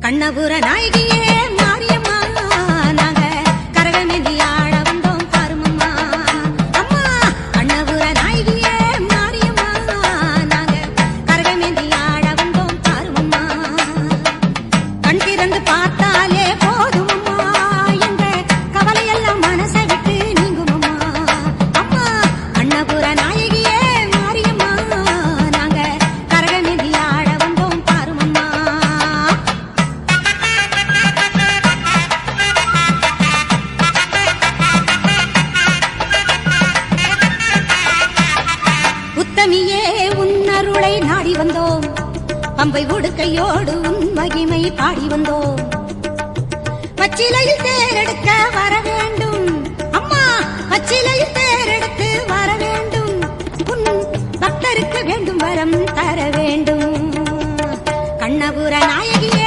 கண்ணபுர நாயகியே மாரியம்மா நாங்க கரகமேந்தி ஆட வந்தோம் பாருமம்மா அம்மா கண்ணபுர நாயகியே மாரியம்மா நாங்க கரகமேந்தி ஆட வந்தோம் பாருமம்மா கண் திறந்து பார்த்தாலே போதுமம்மா எங்க கவலையெல்லாம் மனசை விட்டு நீங்குமம்மா அம்மா கண்ணபுர நாயகியே மாரியம்மா நாங்க கரகமேந்தி ஆட வந்தோம் பாருமம்மா உத்தமியே உன்னருளை நாடி வந்தோம் பம்பை உடுக்கையோடு உன் மகிமை பாடி வந்தோம் பச்சிலையில் தேரெடுக்க வர வேண்டும் அம்மா பச்சிலையில் தேரெடுத்து வர வேண்டும் உன் பக்தருக்கு வேண்டும் வரம் தர வேண்டும் கண்ணபுர நாயகியே